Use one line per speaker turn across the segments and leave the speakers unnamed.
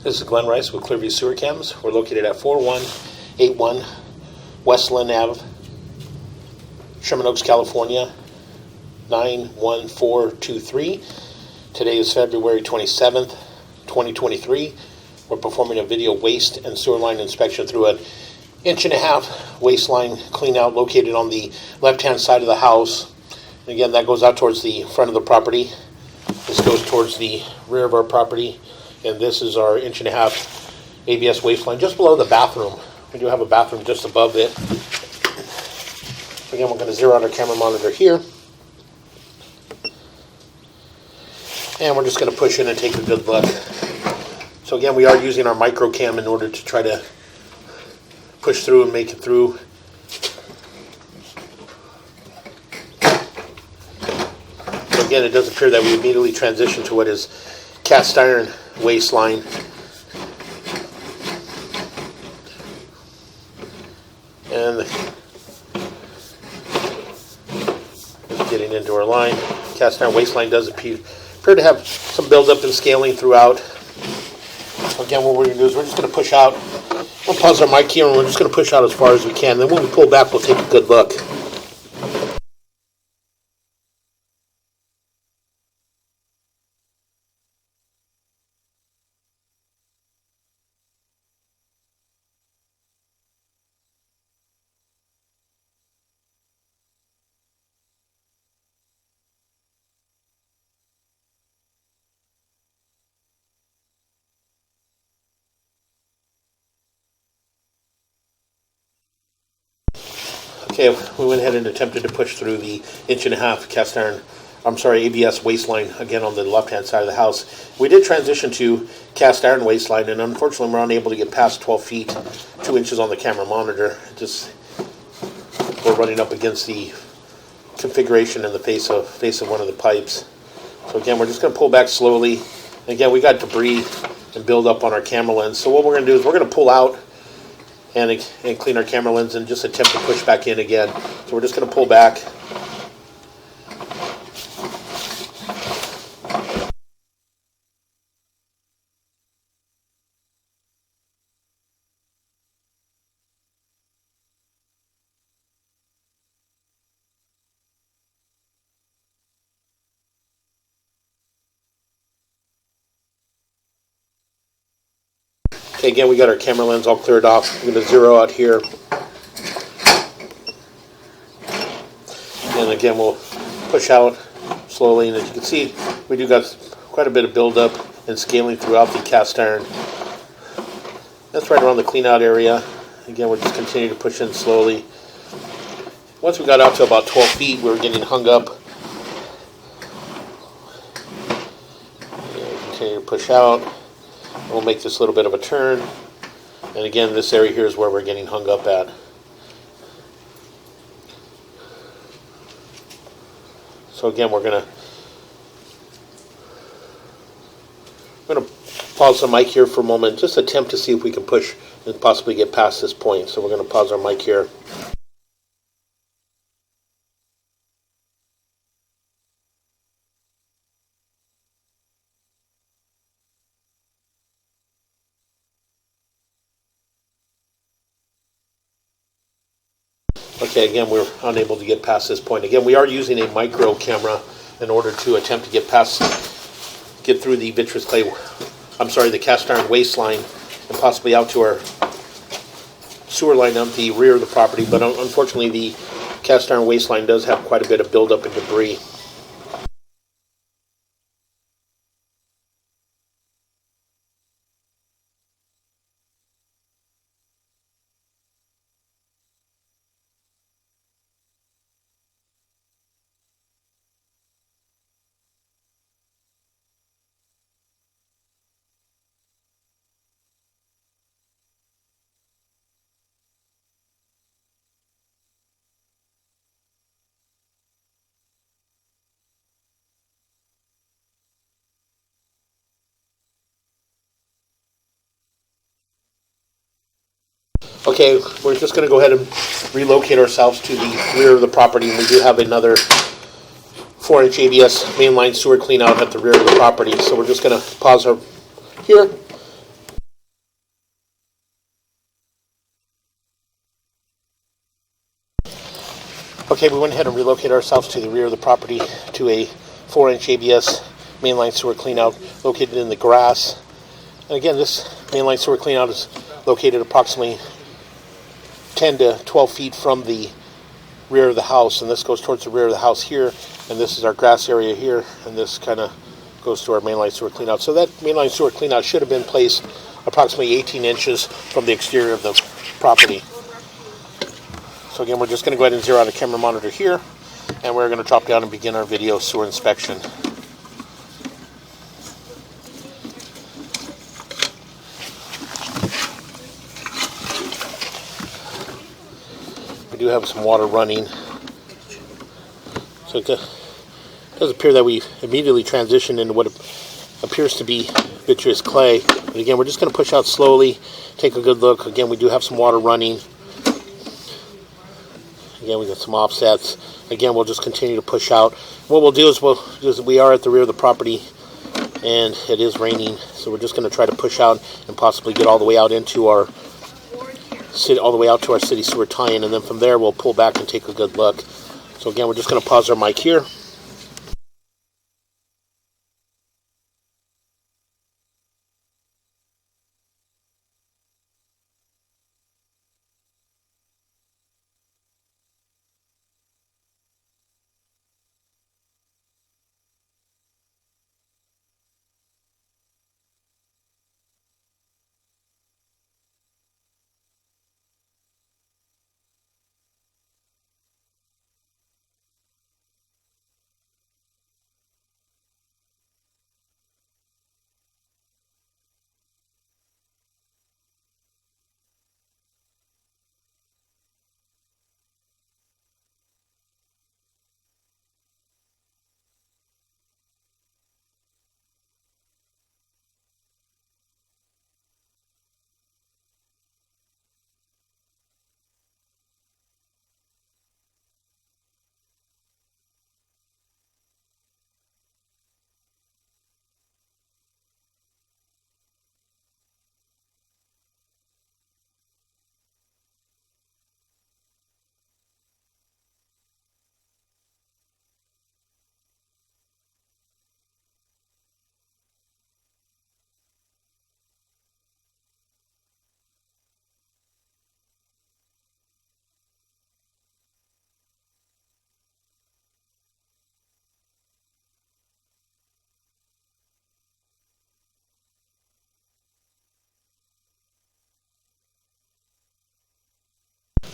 This is Glenn Rice with Clearview Sewer Cams. We're located at 4181 Weslin Ave, Sherman, California, 91423. Today is February 27th, 2023. We're performing a video waste and sewer line inspection through an 1.5-inch waste line clean out located on the left-hand side of the house. And again, that goes out towards the front of the property. This goes towards the rear of our property. And this is our 1.5-inch ABS waste line just below the bathroom. We do have a bathroom just above it. Again, we're going to zero out our camera monitor here. And we're just going to push in and take a good look. So again, we are using our micro cam in order to try to push through and make it through. So again, it does appear that we immediately transition to what is cast iron waste line. And getting into our line. Cast iron waste line does appear to have some buildup and scaling throughout. Again, what we're going to do is we're just going to push out. We'll pause our mic here and we're just going to push out as far as we can. Then when we pull back, we'll take a good look. Okay, we went ahead and attempted to push through the 1.5-inch cast iron, ABS waste line, again on the left-hand side of the house. We did transition to cast iron waste line, and unfortunately we're unable to get past 12 feet, 2 inches on the camera monitor. We're running up against the configuration in the face of one of the pipes. So again, we're just going to pull back slowly. And again, we got debris and build up on our camera lens. So what we're going to do is we're going to pull out and clean our camera lens and just attempt to push back in again. So we're just going to pull back. Okay, again, we got our camera lens all cleared off. We're going to zero out here. And again, we'll push out slowly. And as you can see, we do got quite a bit of buildup and scaling throughout the cast iron. That's right around the clean out area. Again, we'll just continue to push in slowly. Once we got out to about 12 feet, we were getting hung up. Continue to push out. We'll make this little bit of a turn. And again, this area here is where we're getting hung up at. So again, we're going to pause the mic here for a moment, just attempt to see if we can push and possibly get past this point. So we're going to pause our mic here. Okay, again, we're unable to get past this point. Again, we are using a micro camera in order to attempt to get through the the cast iron waste line and possibly out to our sewer line on the rear of the property. But unfortunately, the cast iron waste line does have quite a bit of buildup and debris. Okay, we're just going to go ahead and relocate ourselves to the rear of the property, and we do have another 4-inch ABS mainline sewer clean out at the rear of the property. So we're just going to pause here Okay, we went ahead and relocated ourselves to the rear of the property to a 4-inch ABS mainline sewer cleanout located in the grass. And again, this mainline sewer cleanout is located approximately 10 to 12 feet from the rear of the house, and this goes towards the rear of the house here, and this is our grass area here, and this kind of goes to our mainline sewer cleanout. So that mainline sewer cleanout should have been placed approximately 18 inches from the exterior of the property. So again, we're just going to go ahead and zero out a camera monitor here, and we're going to drop down and begin our video sewer inspection. We do have some water running. So it does appear that we immediately transitioned into what appears to be vitreous clay. But again, we're just going to push out slowly, take a good look. Again, we do have some water running. Again, we got some offsets. Again, we'll just continue to push out. What we'll do is we are at the rear of the property, and it is raining, so we're just going to try to push out and possibly get all the way out into our city sewer tie-in, and then from there we'll pull back and take a good look. So again, we're just going to pause our mic here.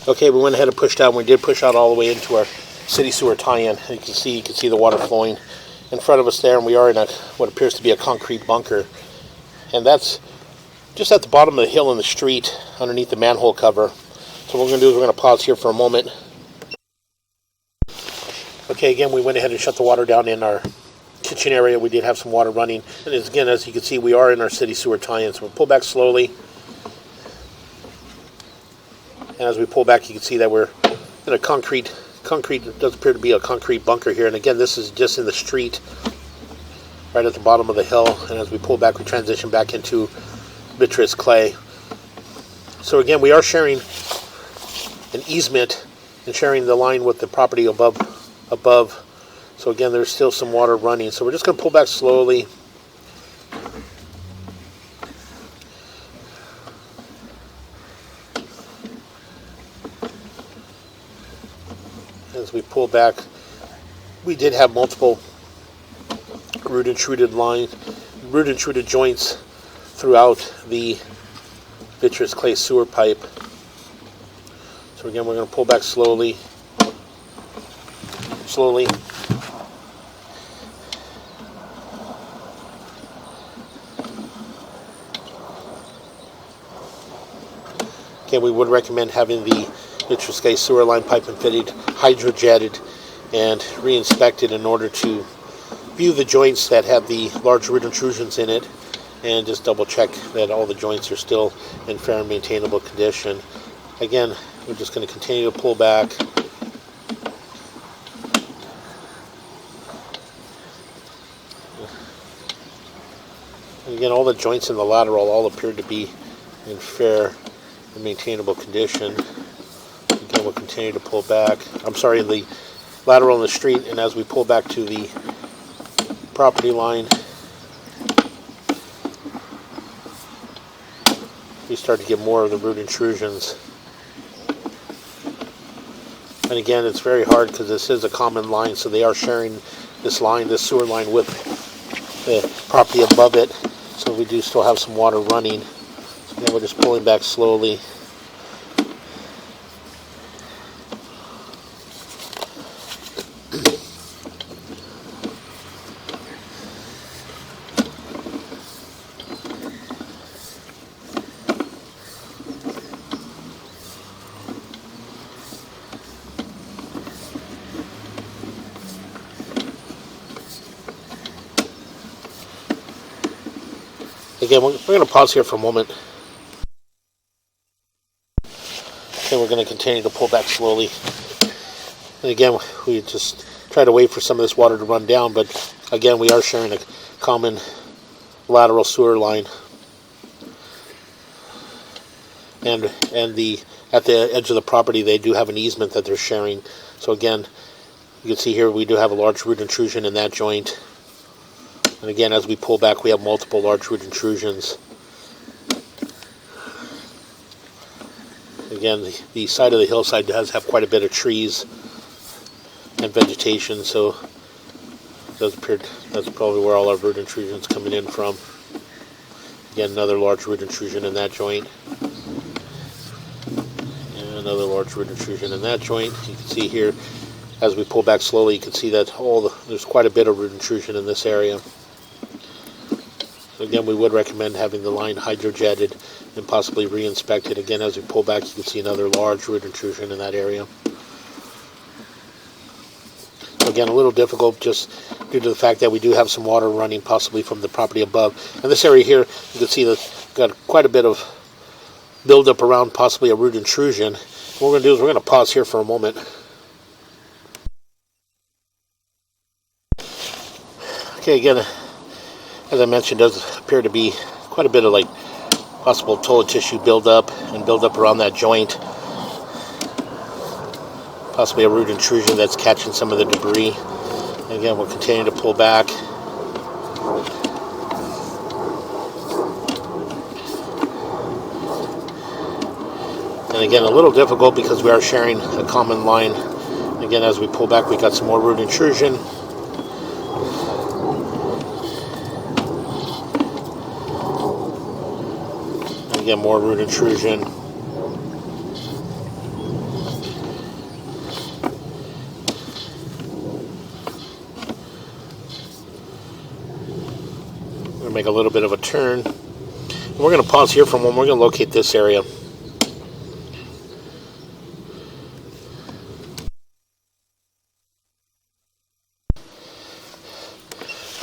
Okay, we went ahead and pushed out, and we did push out all the way into our city sewer tie-in. You can see the water flowing in front of us there, and we are in what appears to be a concrete bunker. And that's just at the bottom of the hill in the street underneath the manhole cover. So what we're going to do is we're going to pause here for a moment. Okay, again, we went ahead and shut the water down in our kitchen area. We did have some water running. And again, as you can see, we are in our city sewer tie-in. So we'll pull back slowly. And as we pull back, you can see that we're in a concrete, it does appear to be a concrete bunker here. And again, this is just in the street, right at the bottom of the hill. And as we pull back, we transition back into vitreous clay. So again, we are sharing an easement and sharing the line with the property above. So again, there's still some water running. So we're just going to pull back slowly. As we pull back, we did have multiple root intruded joints throughout the vitreous clay sewer pipe. So again, we're going to pull back slowly. Okay, we would recommend having the vitreous clay sewer line pipe and fitted, hydrojetted, and re-inspected in order to view the joints that have the large root intrusions in it, and just double check that all the joints are still in fair and maintainable condition. Again, we're just going to continue to pull back. And again, all the joints in the lateral all appear to be in fair and maintainable condition. Again, Again, we'll continue to pull back. I'm sorry, the lateral in the street, and as we pull back to the property line, we start to get more of the root intrusions. And again, it's very hard because this is a common line, so they are sharing this line, this sewer line, with the property above it. So we do still have some water running. So again, we're just pulling back slowly. Again, we're going to pause here for a moment. And we're going to continue to pull back slowly. And again, we just try to wait for some of this water to run down, but again, we are sharing a common lateral sewer line. And at the edge of the property, they do have an easement that they're sharing. So again, you can see here we do have a large root intrusion in that joint. And again, as we pull back, we have multiple large root intrusions. Again, the side of the hillside does have quite a bit of trees and vegetation, so it does appear that's probably where all our root intrusions coming in from. Again, another large root intrusion in that joint. And another large root intrusion in that joint. You can see here, as we pull back slowly, you can see that there's quite a bit of root intrusion in this area. Again, we would recommend having the line hydrojetted and possibly re-inspected. Again, as we pull back, you can see another large root intrusion in that area. Again, a little difficult just due to the fact that we do have some water running possibly from the property above. And this area here, you can see that we've got quite a bit of buildup around possibly a root intrusion. What we're going to do is we're going to pause here for a moment. Okay, again, as I mentioned, does appear to be quite a bit of possible toilet tissue buildup around that joint. Possibly a root intrusion that's catching some of the debris. And again, we'll continue to pull back. And again, a little difficult because we are sharing a common line. And again, as we pull back, we got some more root intrusion. Again, more root intrusion. We're going to make a little bit of a turn. And we're going to pause here for a moment. We're going to locate this area.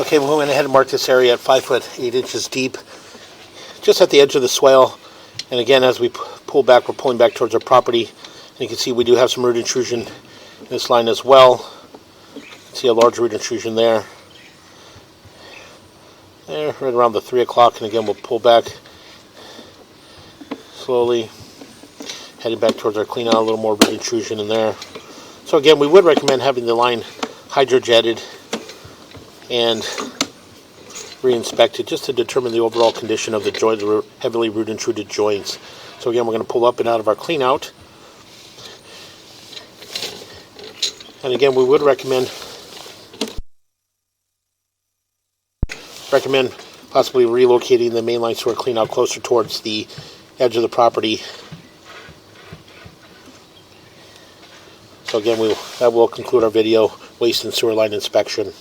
Okay, we went ahead and marked this area at 5 foot 8 inches deep, just at the edge of the swale. And again, as we pull back, we're pulling back towards our property. And you can see we do have some root intrusion in this line as well. You can see a large root intrusion there. There, right around the 3 o'clock. And again, we'll pull back slowly, heading back towards our clean out, a little more root intrusion in there. So again, we would recommend having the line hydrojetted and re-inspected just to determine the overall condition of the joint, the heavily root intruded joints. So again, we're going to pull up and out of our clean out. And again, we would recommend possibly relocating the mainline sewer clean out closer towards the edge of the property. So again, that will conclude our video, waste and sewer line inspection.